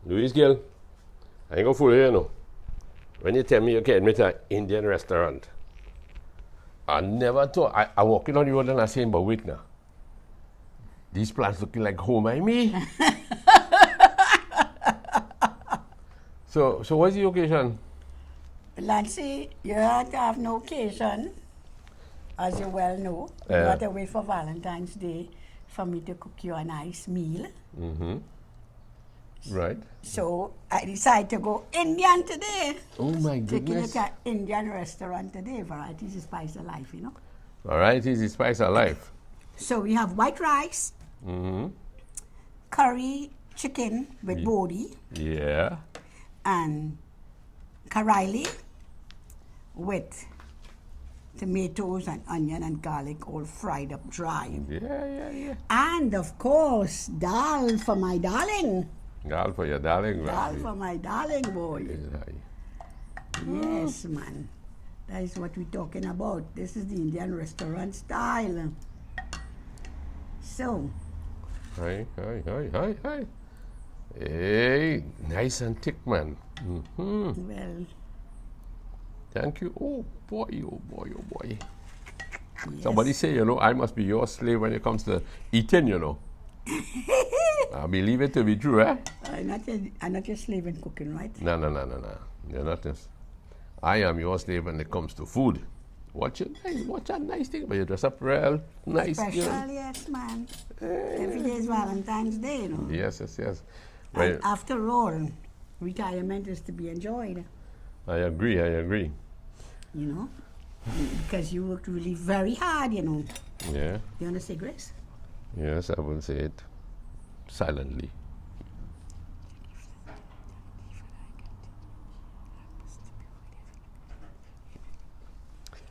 Louis Gill, I ain't gonna fool you, no. When you tell me you can meet an Indian restaurant, I never thought. I walking on the road and I saying, but wait now. These plants looking like home and me. So what's the occasion? Lancy, you have to have no occasion, as you well know. You have to wait for Valentine's Day for me to cook you a nice meal. Mm-hmm. Right. So I decided to go Indian today. Oh my Taking goodness. a look at Indian restaurant today. Varieties is spice of life, you know. Varieties is spice of life. So we have white rice, curry chicken with bodi, Yeah. and karaili with tomatoes and onion and garlic all fried up dry. Yeah. And of course, dal for my darling. Dal for your darling. Dal for my darling boy. Yeah. Yes, man. That is what we're talking about. This is the Indian restaurant style. So, Hi. Hey, nice and thick, man. Mm-hmm. well, Thank you. Oh boy. yes. Somebody say, you know, I must be your slave when it comes to eating, you know. I believe it to be true, eh? I'm not your slave in cooking, right? No. You're not this. I am your slave when it comes to food. Watch a nice thing, but you dress up real nice. Special, You know? yes, man. Every day is Valentine's Day, you know. Yes. And Well, after all, retirement is to be enjoyed, I agree. you know. Because you worked really very hard, you know. Yeah. You want to say grace? Yes, I will say it silently.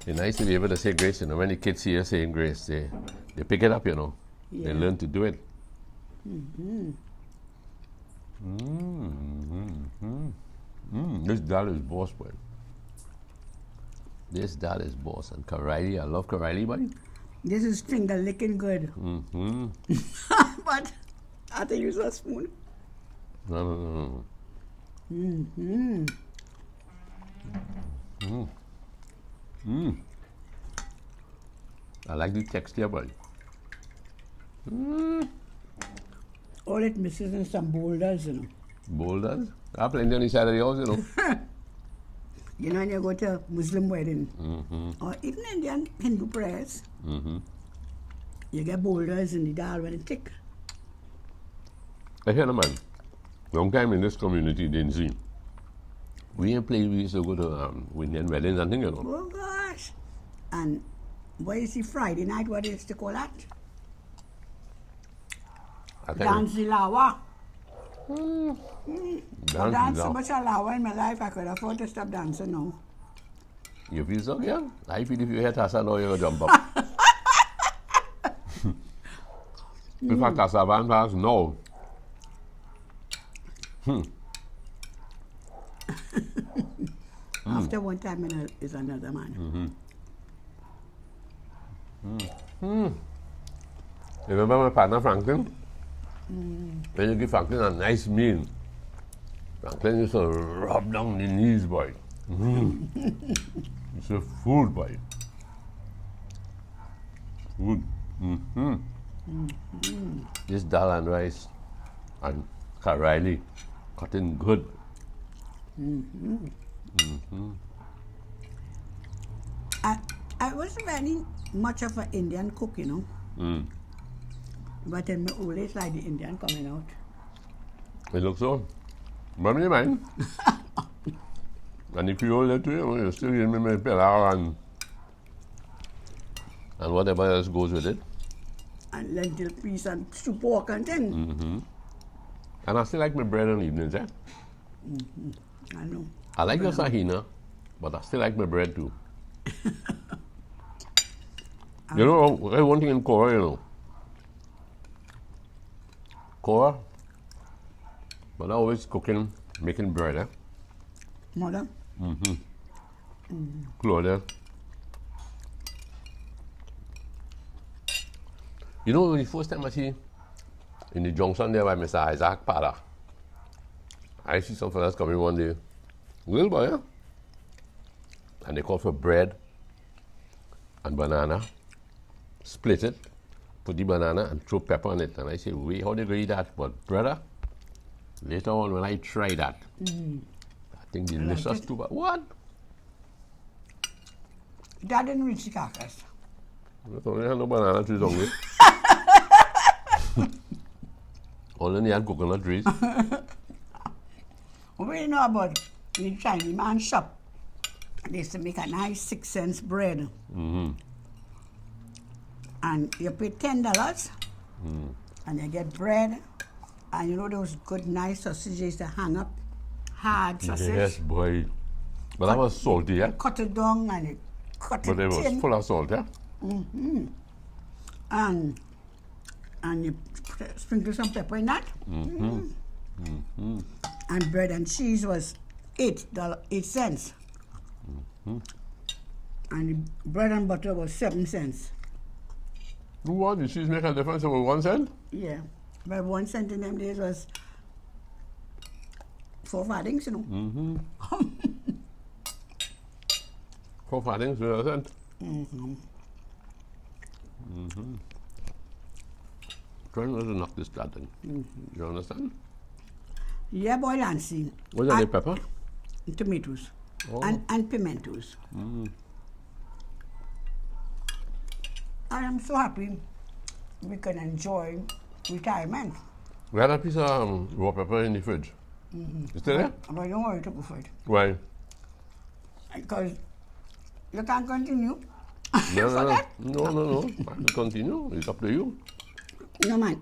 It's nice to be able to say grace, you know. When the kids see you saying grace, they pick it up, you know. Yeah. They learn to do it. This dal is boss, boy. This dal is boss. And karaili, I love karaili, buddy. This is finger licking good. Mm-hmm. But I have to use a spoon. No. I like the texture, buddy. All it misses is some boulders, you know. Boulders. I have plenty on the side of the house, you know. You know, when you go to a Muslim wedding, or even Indian Hindu prayers, you get boulders in the dal when it's thick. I hear, man, long time in this community, didn't see. We used to go to Indian weddings and things, you know. Oh gosh! And what is the Friday night? What is to call that? I think Dance the lawa. I danced so now. much lawa in my life, I could afford to stop dancing now. You feel so, yeah? I feel if you hear Tassa now, you're going to jump up. In fact, Tassa Van Pass, no. After one time, is another man. You remember my partner Franklin? When you give Franklin a nice meal, Franklin used to rub down the knees, boy. It's a food, boy. Food. This dal and rice and karaili, cutting good. I wasn't very much of an Indian cook, you know. But in my old age, like the Indian coming out. It looks so. But me mind. And if you hold it to you, you still give me my pilau and whatever else goes with it. And lentil peas and soup pork and thing. And I still like my bread on evenings, eh? I know. I like your sahina, but I still like my bread too. You know, there's one thing in Kora, you know. Kora, but I always cooking, making bread, eh? Mother? Claudia. You know, the first time I see in the junction there by Mr. Isaac Pada. I see some fellas coming one day. Little boy, yeah? And they call for bread and banana. Split it, put the banana and throw pepper on it. And I say, wait, how they go eat that? But brother, later on when I try that, I think delicious too. But what? That didn't reach the carcass. I only had no banana trees on it. Only had coconut trees. What do you know about the Chinese man shop? They used to make a nice 6 cents bread. And you pay $10 and you get bread. And you know those good nice sausages that hang up? Hard sausage. Yes, boy. But that was salty, yeah? Cut it down and you cut But it it was thin. full of salt, yeah? And you sprinkle some pepper in that. And bread and cheese was $8 cents. And the bread and butter was 7 cents. What? The cheese make a difference over 1 cent? Yeah. But 1 cent in them days was 4 farthings, you know. 4 farthings with a cent? Try not to knock this starting. You understand? Yeah, boy, Lancy. What's that, the pepper? Tomatoes. Oh. And pimentos. I am so happy we can enjoy retirement. We had a piece of raw pepper in the fridge. Is still there? But don't worry to go for it. Why? Because you can't continue. No. I will continue. It's up to you. No, man,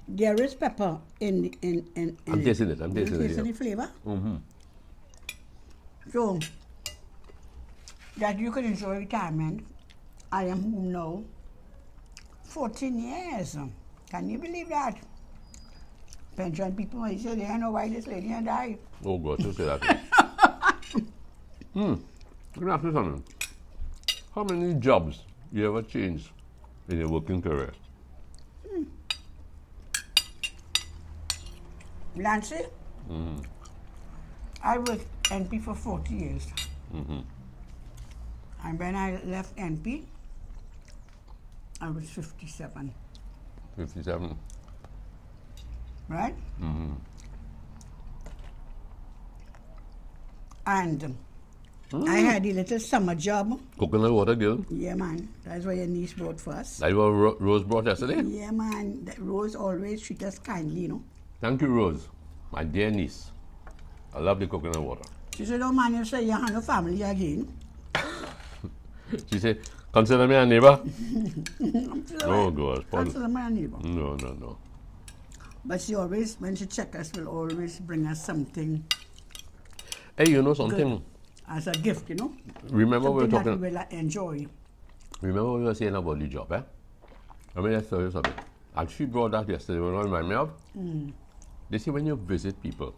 there is pepper in I'm tasting it. I'm tasting it. tasting the flavor. So, that you can enjoy retirement. I am home now 14 years. Can you believe that? Pension people, I say, they don't know why this lady had died. Oh, God, you say that. Let me ask you something. How many jobs you ever changed in your working career? Nancy, I was NP for 40 years. And when I left NP, I was 57. 57. Right? And I had a little summer job. Coconut water, girl. Yeah, man. That's what your niece brought for us. That was Rose brought yesterday? Yeah, man. That Rose always treat us kindly, you know. Thank you, Rose. My dear niece. I love the coconut water. She said, oh, man, you say you have no family again. She said, consider me a neighbor? Oh, God. Consider me a neighbor. No. But she always, when she check us, will always bring us something. Hey, you know something? Good, as a gift, you know. Remember we were something talking... that we will enjoy. Remember we were saying about the job, eh? I mean, let's tell you something. And she brought that yesterday when I was in my mouth. They say when you visit people,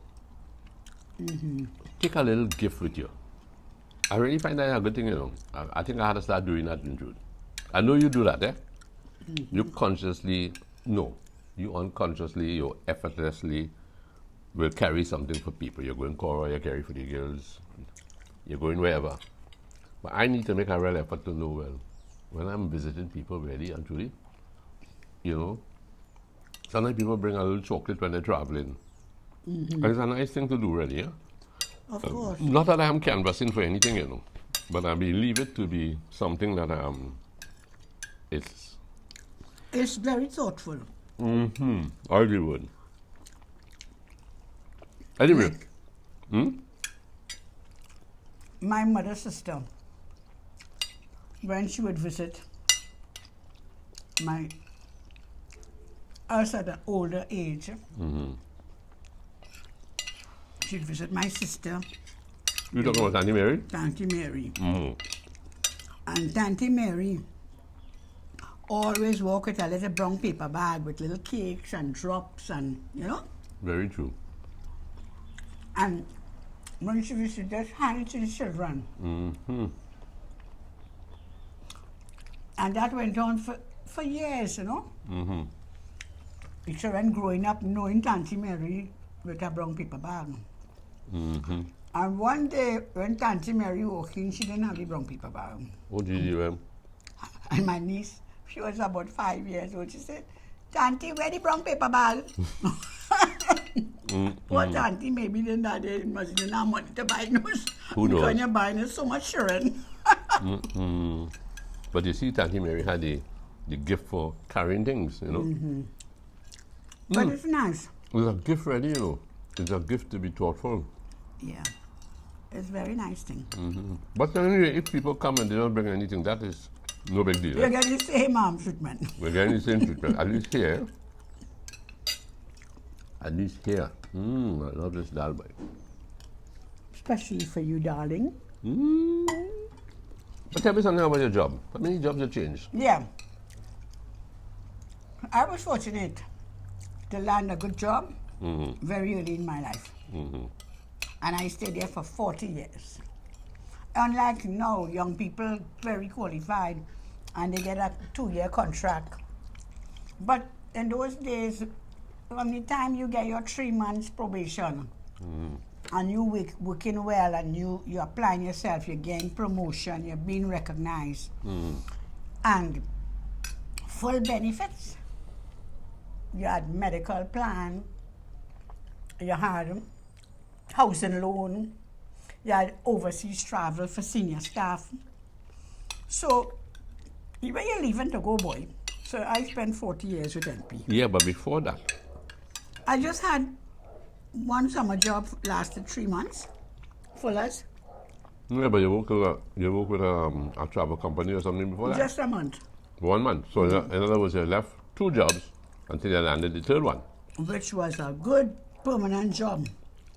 take a little gift with you. I really find that a good thing, you know. I think I had to start doing that in June. I know you do that, eh? You consciously, no. You unconsciously, you effortlessly will carry something for people. You're going Cora, you carry for the girls. You're going wherever. But I need to make a real effort to know, well, when I'm visiting people really and truly, you know, sometimes people bring a little chocolate when they're traveling. And it's a nice thing to do, really, yeah? Of course. Not that I'm canvassing for anything, you know, but I believe it to be something that It's very thoughtful. I really would. Anyway. My mother's sister, when she would visit us at an older age, she'd visit my sister. You talking about Auntie Mary? Auntie Mary. And Auntie Mary always walk with a little brown paper bag with little cakes and drops and, you know. Very true. And when she used to just hand it to the children. And that went on for years, you know. the children growing up knowing Auntie Mary with a brown paper bag. And one day, when Auntie Mary walking, she didn't have the brown paper bag. What did you do? And my niece, she was about 5 years old, she said, Auntie, where the brown paper bag? What Auntie maybe then that day must didn't have money to buy those. Who knows? Because you're buying so much children. But you see, Auntie Mary had the gift for carrying things, you know. But it's nice. It's a gift ready, you know. It's a gift to be thoughtful. Yeah. It's a very nice thing. But anyway, if people come and they don't bring anything, that is no big deal. You get the same treatment. We're getting the same treatment. At least here. At least here. I love this dal bhai. Especially for you, darling. But tell me something about your job. How many jobs have changed? Yeah. I was fortunate to land a good job very early in my life. And I stayed there for 40 years. Unlike now, young people, very qualified, and they get a 2-year contract. But in those days, from the time you get your 3 months probation, and you working well, and you're applying yourself, you're getting promotion, you're being recognized, and full benefits. You had medical plan, you had housing loan, you had overseas travel for senior staff. So, when you're leaving to go, boy, so I spent 40 years with NP. Yeah, but before that? I just had one summer job, lasted 3 months, Fuller's. Yeah, but you work with a travel company or something before that? Just a month. 1 month. So in other words, you left 2 jobs until you landed the 3rd one. Which was a good permanent job.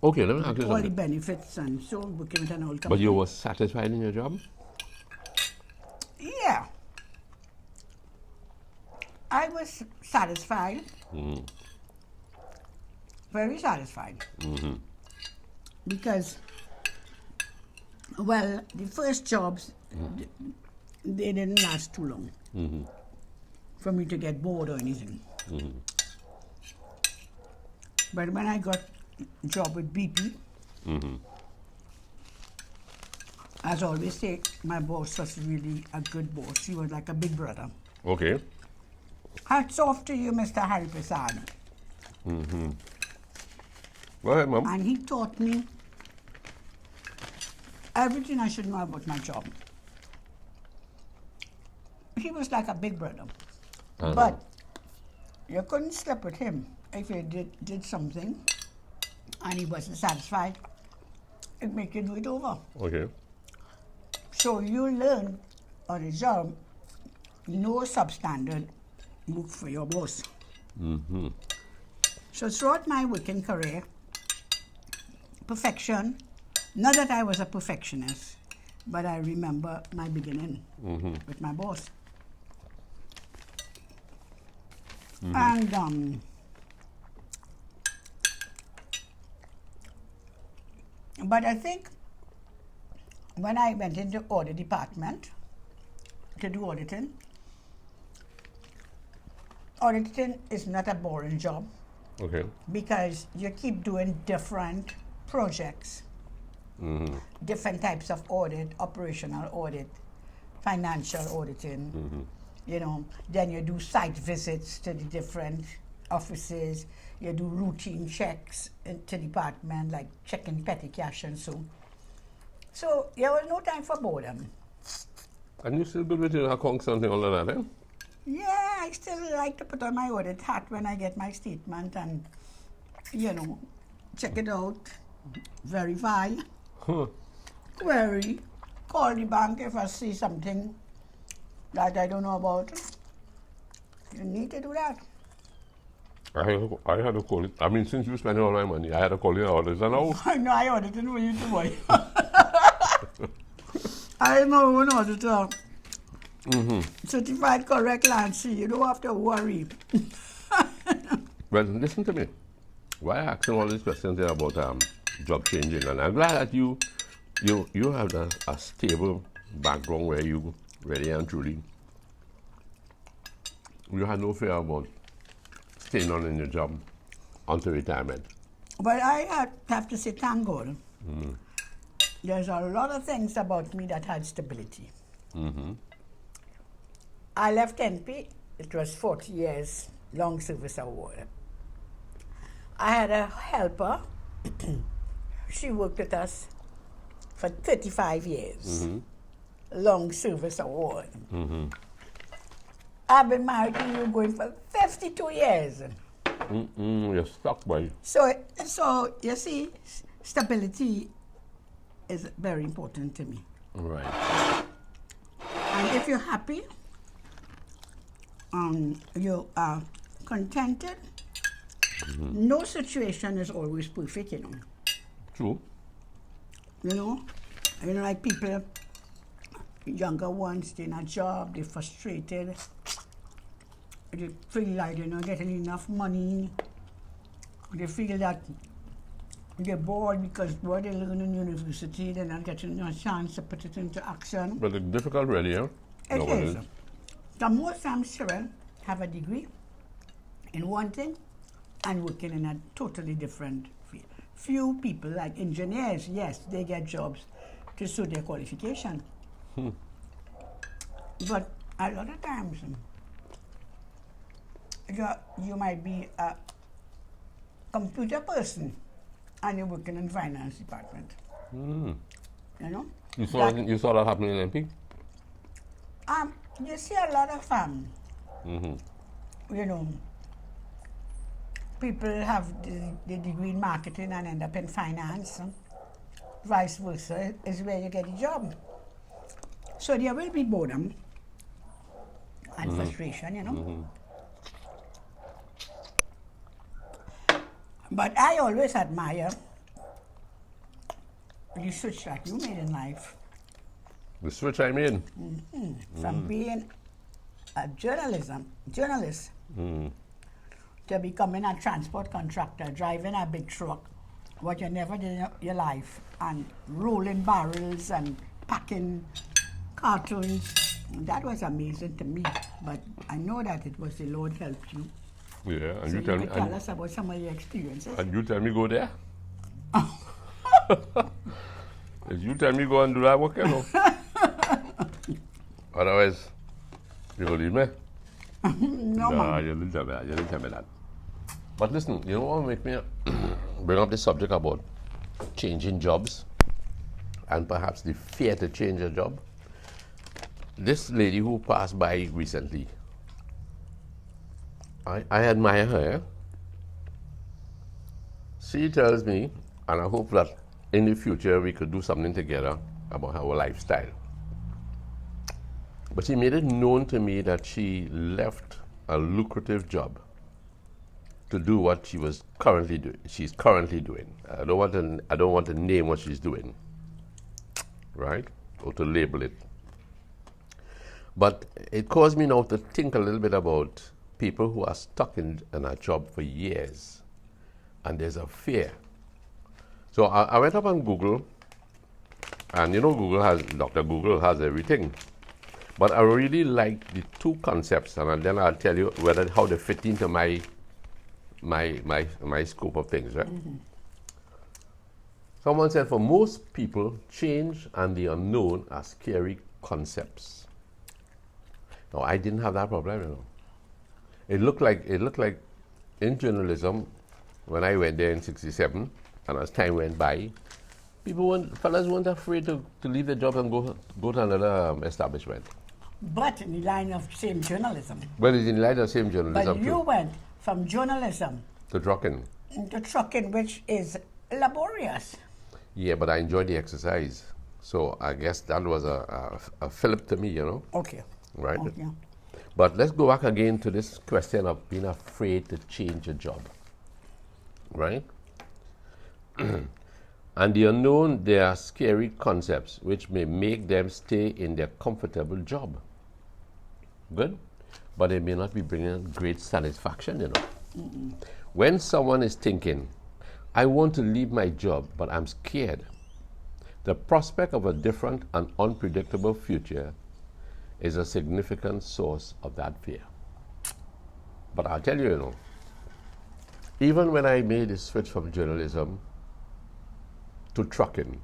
Okay, let me ask you All the something. benefits and so working with an old company. But you were satisfied in your job? Yeah. I was satisfied. Very satisfied. Because, well, the first jobs, they didn't last too long for me to get bored or anything. But when I got a job with BP, as I always say, my boss was really a good boss. He was like a big brother. Okay. Hats off to you, Mr. Hari Prasad. Go ahead, Mom. And he taught me everything I should know about my job. He was like a big brother. But you couldn't slip with him if you did something and he wasn't satisfied. It'd make you do it over. Okay. So you learn on the job, no substandard work for your boss. So throughout my working career, perfection, not that I was a perfectionist, but I remember my beginning with my boss. And but I think when I went into audit department to do auditing is not a boring job. Okay. Because you keep doing different projects, different types of audit, operational audit, financial auditing, you know, then you do site visits to the different offices, you do routine checks into department, like checking petty cash and so. So there was no time for boredom. And you still good with your accounts and all of that, eh? Yeah, I still like to put on my audit hat when I get my statement and, you know, check it out, verify, query, call the bank if I see something that I don't know about. You need to do that. I had to call it. I mean, since you spend all my money, I had to call you auditors and all. I know I audited for you too, boy. I'm my own auditor. Certified correct Lancy, you don't have to worry. Well, listen to me. Why I asking all these questions here about job changing? And I'm glad that you have a stable background where you really and truly, you had no fear about staying on in your job until retirement. But I have to say, thank God. There's a lot of things about me that had stability. I left NP, it was 40 years, long service award. I had a helper, she worked with us for 35 years, long service award. I've been married to you going for 52 years. You're stuck, boy. So you see, stability is very important to me. Right. And if you're happy, you are contented, no situation is always perfect, you know. True. You know, like people, younger ones, they're in a job, they're frustrated, they feel like they're not getting enough money, they feel that they're bored because what they learn in university, they're not getting a chance to put it into action. But it's difficult, really, yeah? It is. So most times children have a degree in one thing and working in a totally different field. Few people, like engineers, yes, they get jobs to suit their qualification. But a lot of times, you might be a computer person and you're working in finance department. You know? You saw that happening in MP? You see a lot of you know, people have the degree in marketing and end up in finance. Vice versa is where you get a job. So there will be boredom and frustration, you know. But I always admire the switch that you made in life. The switch I made? From being a journalist, to becoming a transport contractor, driving a big truck, what you never did in your life, and rolling barrels and packing cartons. That was amazing to me, but I know that it was the Lord helped you. Yeah, and So you tell me. tell us about some of your experiences. And you tell me go there? If you tell me go and do that work, you know. Otherwise, you will leave me. No, man. You didn't tell me that. You didn't tell me that. But listen, you know what make me bring up the subject about changing jobs and perhaps the fear to change a job? This lady who passed by recently, I admire her. She tells me, and I hope that in the future we could do something together about our lifestyle. But she made it known to me that she left a lucrative job to do what she was currently doing. She's currently doing. I don't want to name what she's doing, right? Or to label it. But it caused me now to think a little bit about people who are stuck in a job for years, and there's a fear. So I went up on Google, and you know Dr. Google has everything. But I really like the two concepts, and then I'll tell you how they fit into my scope of things, right? Someone said, for most people, change and the unknown are scary concepts. Now, I didn't have that problem, you know. It looked like in journalism, when I went there in '67, and as time went by, fellas weren't afraid to leave their job and go to another establishment. But in the line of same journalism. Well, it's in the line of same journalism. But you went from journalism to trucking. To trucking, which is laborious. Yeah, but I enjoyed the exercise. So I guess that was a fillip to me, you know. Okay. Right? Okay. But let's go back again to this question of being afraid to change a job. Right? And the unknown, there are scary concepts which may make them stay in their comfortable job. Good? But it may not be bringing great satisfaction, you know. When someone is thinking, I want to leave my job, but I'm scared, the prospect of a different and unpredictable future is a significant source of that fear. But I'll tell you, you know, even when I made the switch from journalism to trucking,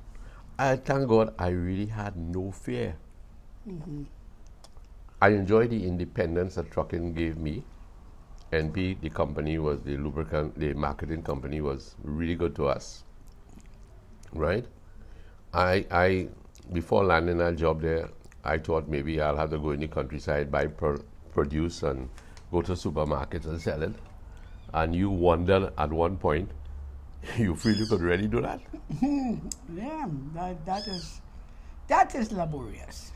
I thank God I really had no fear. I enjoyed the independence that trucking gave me. NP, the company was the lubricant, the marketing company was really good to us, right? I before landing that job there, I thought maybe I'll have to go in the countryside, buy produce and go to supermarkets and sell it. And you wondered at one point, you feel you could really do that? Yeah, that is laborious.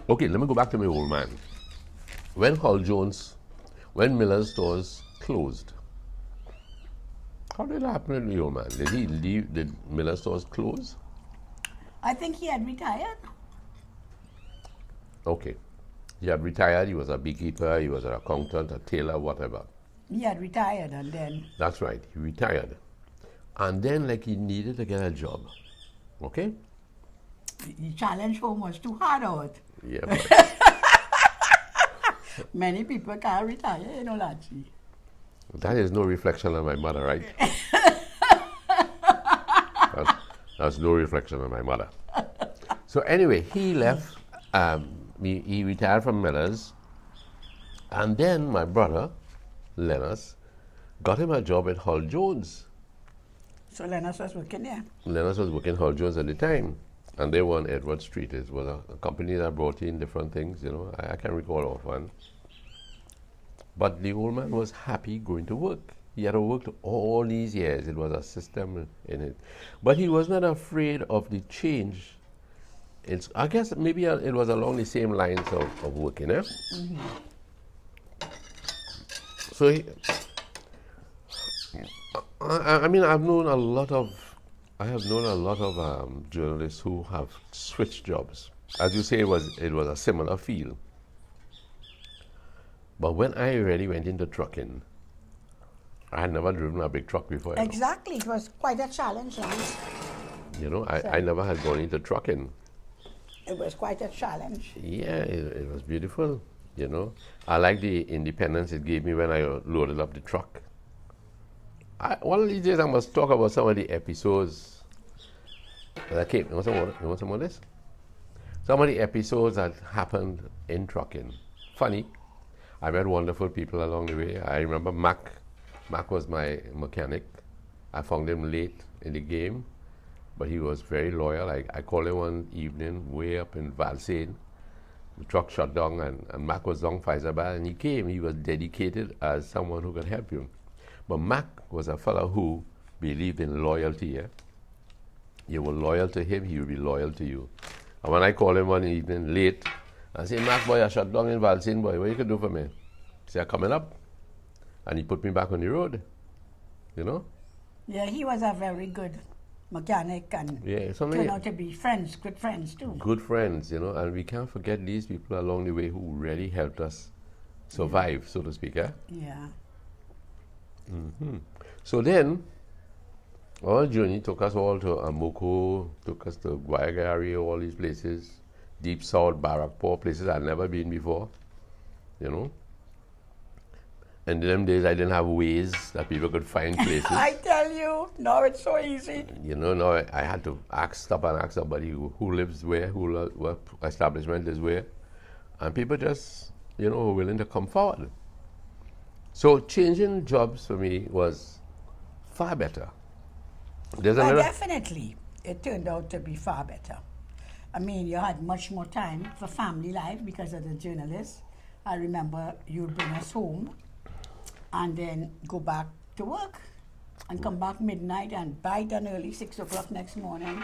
Okay, let me go back to my old man. When when Miller's stores closed, how did it happen to the old man? Did he leave? Did Miller's stores close? I think he had retired. Okay. He had retired, he was a beekeeper, he was an accountant, a tailor, whatever. He had retired and then... That's right, he retired. And then like he needed to get a job. Okay? The challenge home was too hard out. Yeah. But Many people can't retire, you know, Lachi. that is no reflection on my mother, right? That's no reflection on my mother. So anyway, he left, he retired from Miller's, and then my brother, Lennox, got him a job at Hull Jones. So Lennox was working there. Lennox was working Hull Jones at the time, and they were on Edward Street. It was a company that brought in different things, you know. I can't recall offhand. But the old man was happy going to work. He had worked all these years. It was a system in it. But he was not afraid of the change. I guess maybe it was along the same lines of working, eh? So I mean, I've known a lot of journalists who have switched jobs. As you say, it was a similar field. But when I really went into trucking, I had never driven a big truck before. Exactly, it was quite a challenge. You know, I never had gone into trucking. It was quite a challenge. Yeah, it was beautiful, you know. I like the independence it gave me when I loaded up the truck. One of these days I must talk about some of the episodes that came. You want some of this? Some of the episodes that happened in trucking. Funny. I met wonderful people along the way. I remember Mac. Mac was my mechanic. I found him late in the game, but he was very loyal. I called him one evening way up in Valsayn. The truck shut down and Mac was down Faisabad, and he came. He was dedicated as someone who could help you. But Mac was a fellow who believed in loyalty. Yeah? You were loyal to him, he would be loyal to you. And when I called him one evening late, I said, Mac, boy, I shut down in Valsayn, boy. What you could do for me? He said, I'm coming up. And he put me back on the road, you know? Yeah, he was a very good mechanic and turned out to be good friends too. Good friends, you know, and we can't forget these people along the way who really helped us survive, so to speak, eh? Yeah. So then, our journey took us all to Amoko, took us to Guayagari, all these places, Deep South, Barrackpore, places I'd never been before, you know. And in them days, I didn't have ways that people could find places. I tell you, now it's so easy. You know, now I had to stop and ask somebody who lives where, what establishment is where. And people just, you know, were willing to come forward. So changing jobs for me was far better. Definitely, it turned out to be far better. I mean, you had much more time for family life because of the journalist. I remember you'd bring us home and then go back to work and come back midnight and bright and early, 6 o'clock next morning,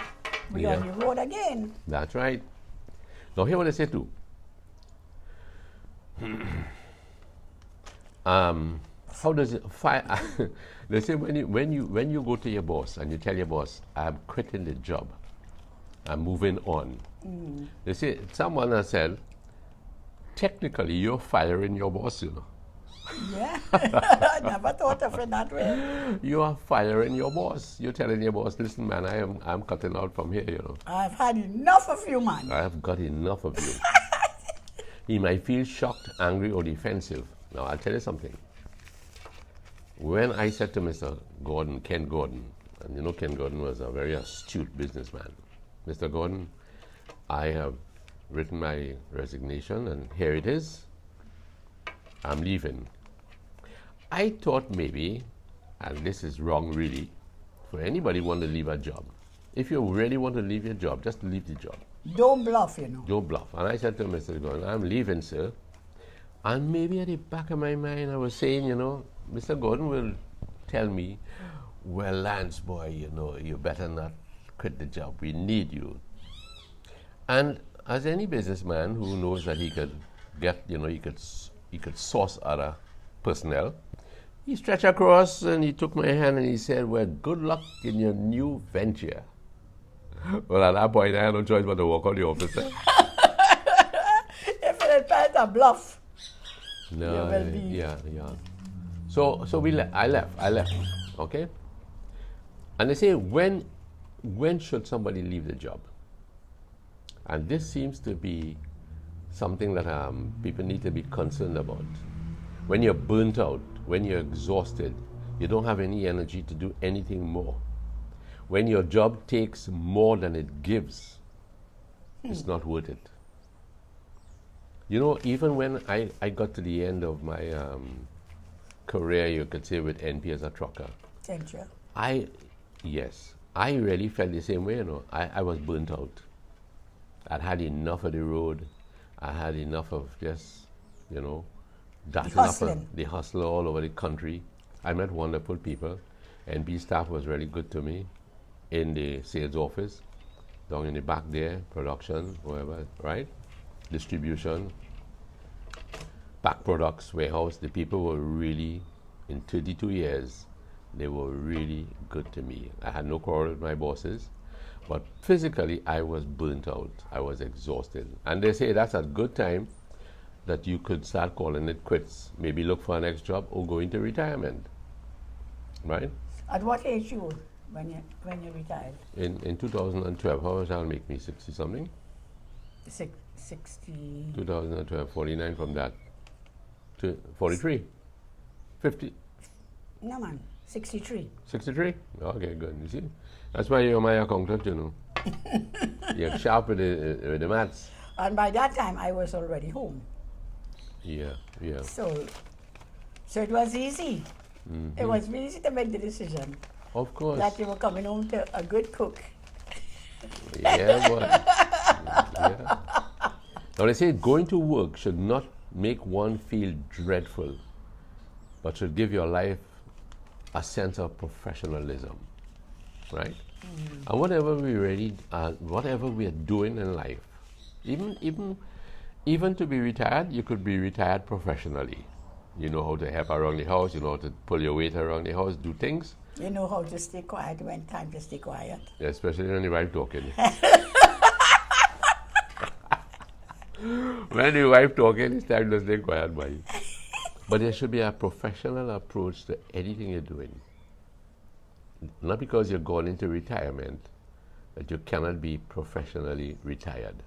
be on the road again. That's right. Now, hear what I say too. How does it they say when you go to your boss and you tell your boss, I'm quitting the job, I'm moving on. They say, someone has said, technically you're firing your boss, you know. Yeah, I never thought of it that way. You are firing your boss. You're telling your boss, listen man, I'm cutting out from here, you know. I've had enough of you, man. I have got enough of you. He might feel shocked, angry, or defensive. Now, I'll tell you something. when I said to Mr. Gordon, Ken Gordon, and you know Ken Gordon was a very astute businessman. Mr. Gordon, I have written my resignation and here it is. I'm leaving. I thought maybe, and this is wrong really, for anybody want to leave a job. If you really want to leave your job, just leave the job. Don't bluff, you know. Don't bluff. And I said to Mr. Gordon, I'm leaving, sir. And maybe at the back of my mind, I was saying, you know, Mr. Gordon will tell me, well, Lance, boy, you know, you better not quit the job. We need you. And as any businessman who knows that he could get, you know, he could source other personnel, he stretched across and he took my hand and he said, well, good luck in your new venture. Well, at that point, I had no choice but to walk out the office. If it felt a bluff. No, yeah. So I left, okay? And they say, when should somebody leave the job? And this seems to be something that people need to be concerned about. When you're burnt out, when you're exhausted, you don't have any energy to do anything more. When your job takes more than it gives, it's not worth it. You know, even when I got to the end of my career, you could say, with NP as a trucker, I really felt the same way, you know. I was burnt out. I'd had enough of the road. I had enough of just, you know, the hustle all over the country. I met wonderful people. NP staff was really good to me in the sales office, down in the back there, production, whatever, right? Distribution, pack products, warehouse. The people were really, in 32 years, they were really good to me. I had no quarrel with my bosses, but physically I was burnt out. I was exhausted. And they say that's a good time that you could start calling it quits. Maybe look for a next job or go into retirement, right? At what age you when you retired? In 2012, how much that'll make me, 60 something? 60. 2012, 49 from that to 43, 50. No man, 63. 63? Okay, good. You see? That's why you're my accountant, you know. You're sharp with the maths. And by that time, I was already home. Yeah. So it was easy. Mm-hmm. It was easy to make the decision. Of course. That you were coming home to a good cook. Yeah, boy. Yeah. Now they say going to work should not make one feel dreadful, but should give your life a sense of professionalism, right? And whatever we are doing in life, even to be retired, you could be retired professionally. You know how to help around the house, you know how to pull your weight around the house, do things. You know how to stay quiet when time to stay quiet. Yeah, especially when the wife talking. When the wife talking, it's time to stay quiet, boy. But there should be a professional approach to anything you're doing. Not because you're going into retirement that you cannot be professionally retired.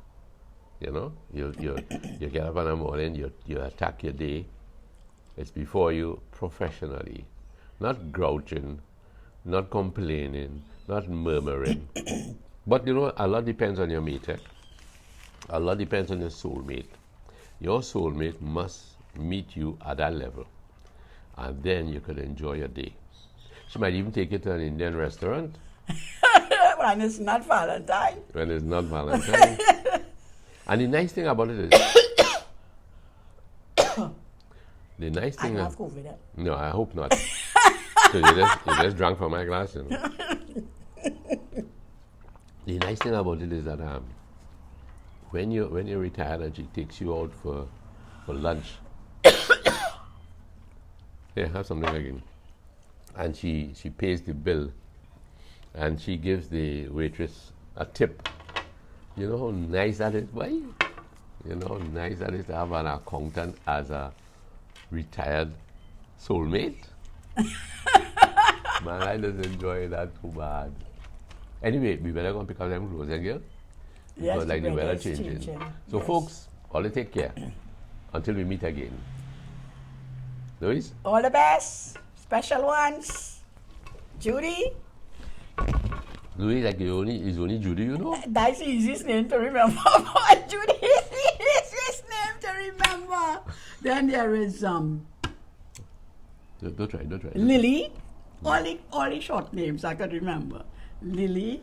You know, you get up in the morning, you attack your day. It's before you professionally, not grouching, not complaining, not murmuring. But you know, a lot depends on your mate. A lot depends on your soulmate. Your soulmate must meet you at that level, and then you could enjoy your day. She might even take you to an Indian restaurant. When it's not Valentine. When it's not Valentine. And the nice thing about it is, the nice thing. I have COVID. No, I hope not. So you just drank from my glass, you know. The nice thing about it is that when you're retired and she takes you out for lunch. Here, have something again. And she pays the bill, and she gives the waitress a tip. You know how nice that is, boy? You know how nice that is to have an accountant as a retired soulmate? Man, I just enjoy that too bad. Anyway, we better go and pick up them clothes again. Yes, because like the weather changing. So yes. Folks, all take care until we meet again. Louise? All the best. Special ones. Judy. Louis, like is only Judy, you know? That's the easiest name to remember. Judy is the easiest name to remember. Then there is Don't try. Lily. All the short names I could remember. Lily,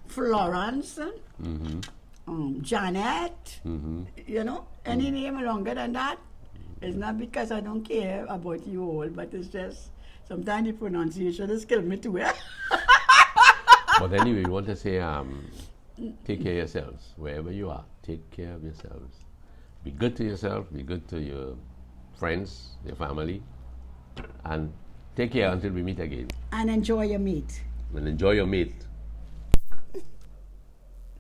Florence, Janet. You know, any name longer than that. It's not because I don't care about you all, but it's just sometimes the pronunciation has killed me too. But anyway, we want to say, take care of yourselves. Wherever you are, take care of yourselves. Be good to yourself, be good to your friends, your family, and take care until we meet again. And enjoy your meat. And enjoy your meat.